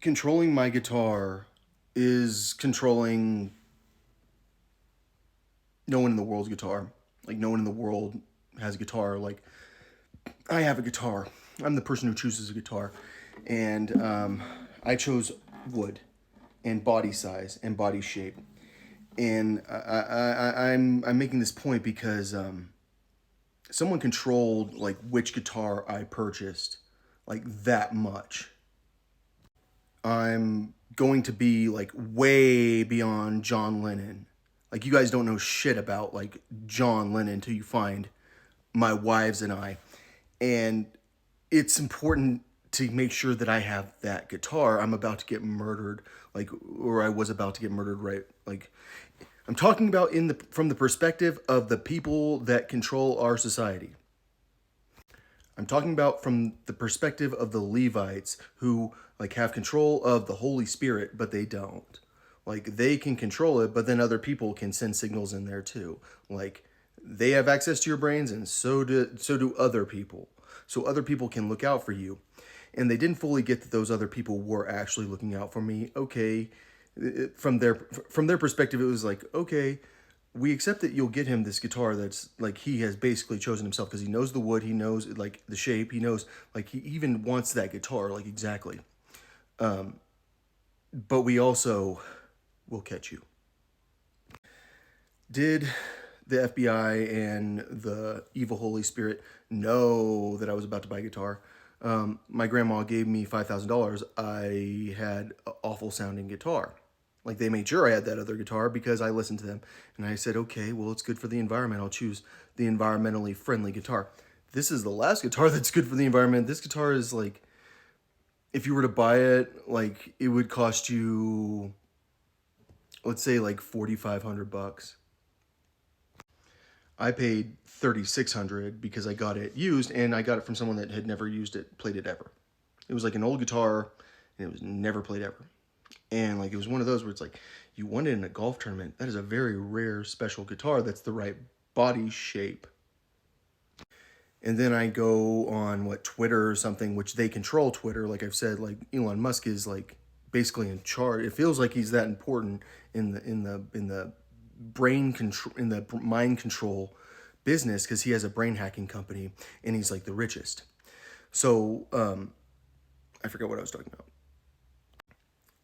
Controlling my guitar is controlling no one in the world's guitar. Like, no one in the world has a guitar. Like, I have a guitar. I'm the person who chooses a guitar. And I chose wood and body size and body shape. And I'm making this point because someone controlled like which guitar I purchased like that much. I'm going to be like way beyond John Lennon. Like, you guys don't know shit about like John Lennon until you find my wives and I. And it's important to make sure that I have that guitar. I'm about to get murdered, like, or I was about to get murdered, right? Like, I'm talking about from the perspective of the people that control our society. I'm talking about from the perspective of the Levites who like have control of the Holy Spirit, but they don't. Like, they can control it, but then other people can send signals in there too. Like, they have access to your brains, and so do other people. So other people can look out for you, and they didn't fully get that those other people were actually looking out for me. Okay, from their perspective, it was like, okay, we accept that you'll get him this guitar that's like he has basically chosen himself because he knows the wood, he knows like the shape, he knows like he even wants that guitar like exactly. But we also will catch you. Did the FBI and the evil Holy Spirit know that I was about to buy a guitar? My grandma gave me $5,000. I had an awful sounding guitar. Like, they made sure I had that other guitar because I listened to them. And I said, okay, well, it's good for the environment. I'll choose the environmentally friendly guitar. This is the last guitar that's good for the environment. This guitar is like, if you were to buy it, like, it would cost you, let's say, like 4,500 bucks. I paid 3,600 because I got it used, and I got it from someone that had never used it, played it ever. It was like an old guitar, and it was never played ever. And like, it was one of those where it's like, you won it in a golf tournament. That is a very rare, special guitar that's the right body shape. And then I go on what, Twitter or something, which they control Twitter. Like I've said, like Elon Musk is like basically in charge. It feels like he's that important in the brain control, in the mind control business, because he has a brain hacking company and he's like the richest. So I forgot what I was talking about.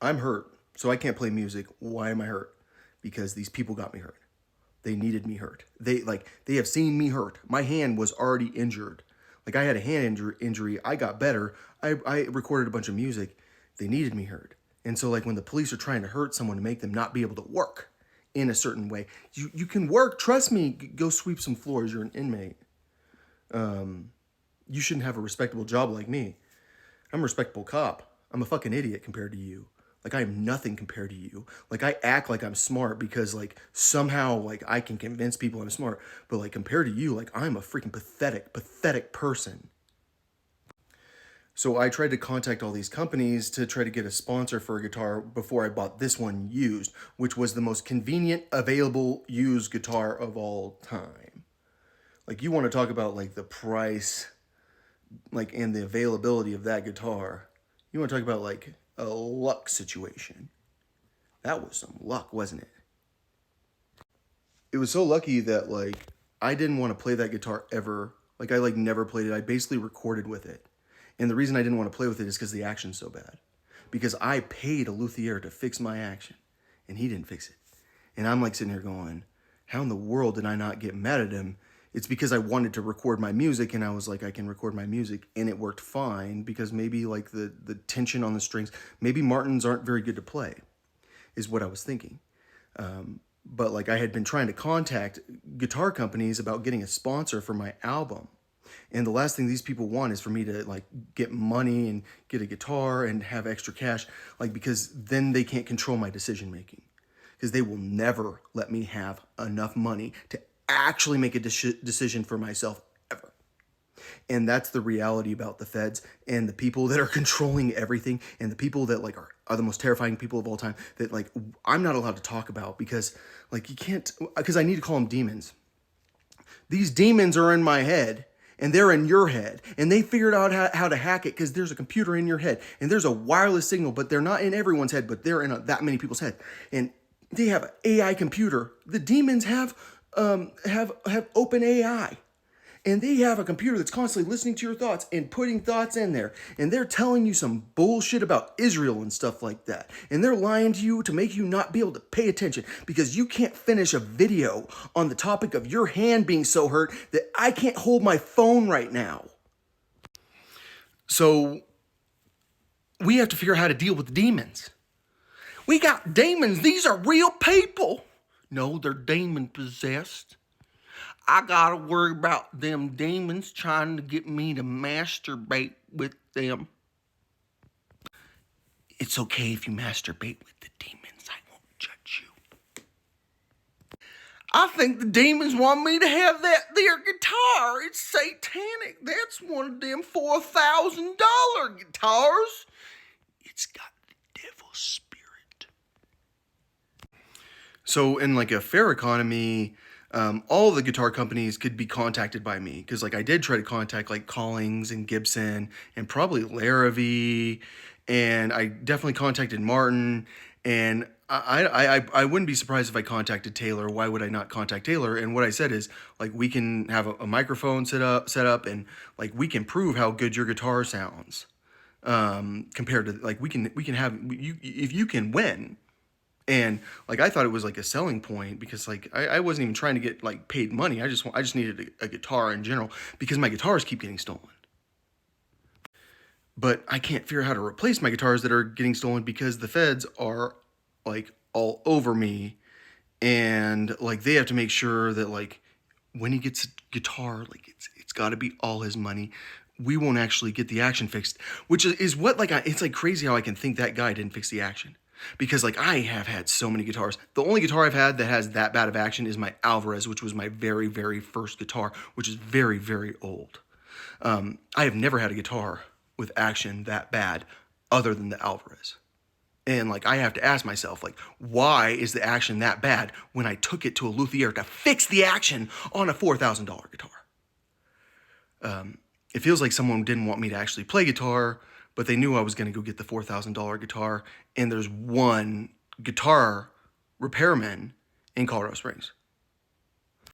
I'm hurt, so I can't play music. Why am I hurt? Because these people got me hurt. They needed me hurt. They have seen me hurt. My hand was already injured. Like, I had a injury. I got better. I recorded a bunch of music. They needed me hurt. And so like, when the police are trying to hurt someone to make them not be able to work in a certain way, you can work. Trust me. Go sweep some floors. You're an inmate. You shouldn't have a respectable job like me. I'm a respectable cop. I'm a fucking idiot compared to you. Like, I am nothing compared to you. Like, I act like I'm smart because like somehow like I can convince people I'm smart, but like compared to you, like I'm a freaking pathetic person. So I tried to contact all these companies to try to get a sponsor for a guitar before I bought this one used, which was the most convenient available used guitar of all time. Like, you want to talk about like the price, like, and the availability of that guitar. You want to talk about like a luck situation. That was some luck, wasn't it? It was so lucky that like I didn't want to play that guitar ever. Like, I like never played it. I basically recorded with it. And the reason I didn't want to play with it is because the action's so bad. Because I paid a luthier to fix my action, and he didn't fix it. And I'm like sitting here going, how in the world did I not get mad at him? It's because I wanted to record my music, and I was like, I can record my music, and it worked fine because maybe like the tension on the strings, maybe Martins aren't very good to play, is what I was thinking. But like, I had been trying to contact guitar companies about getting a sponsor for my album. And the last thing these people want is for me to like get money and get a guitar and have extra cash, like, because then they can't control my decision making. Because they will never let me have enough money to actually make a decision for myself ever. And that's the reality about the feds and the people that are controlling everything, and the people that like are the most terrifying people of all time that like I'm not allowed to talk about because like you can't, because I need to call them demons. These demons are in my head, and they're in your head, and they figured out how to hack it because there's a computer in your head, and there's a wireless signal, but they're not in everyone's head, but they're in that many people's head, and they have an AI computer. The demons have open AI, and they have a computer that's constantly listening to your thoughts and putting thoughts in there, and they're telling you some bullshit about Israel and stuff like that, and they're lying to you to make you not be able to pay attention because you can't finish a video on the topic of your hand being so hurt that I can't hold my phone right now. So we have to figure out how to deal with the demons. We got demons. These are real people. No, they're demon possessed. I gotta worry about them demons trying to get me to masturbate with them. It's okay if you masturbate with the demons. I won't judge you. I think the demons want me to have that there guitar. It's satanic. That's one of them $4,000 guitars. It's got the devil's spirit. So in like a fair economy, all the guitar companies could be contacted by me because like I did try to contact like Collings and Gibson and probably Larrivee, and I definitely contacted Martin, and I wouldn't be surprised if I contacted Taylor. Why would I not contact Taylor? And what I said is like we can have a microphone set up and like we can prove how good your guitar sounds compared to like we can have you if you can win. And like I thought it was like a selling point because like I wasn't even trying to get like paid money. I just needed a guitar in general because my guitars keep getting stolen. But I can't figure out how to replace my guitars that are getting stolen because the feds are like all over me, and like they have to make sure that like when he gets a guitar, like it's got to be all his money. We won't actually get the action fixed, which is what like it's like crazy how I can think that guy didn't fix the action. Because like I have had so many guitars. The only guitar I've had that has that bad of action is my Alvarez, which was my very, very first guitar, which is very, very old. I have never had a guitar with action that bad other than the Alvarez. And like I have to ask myself, like, why is the action that bad when I took it to a luthier to fix the action on a $4,000 guitar? It feels like someone didn't want me to actually play guitar, but they knew I was going to go get the $4,000 guitar, and there's one guitar repairman in Colorado Springs.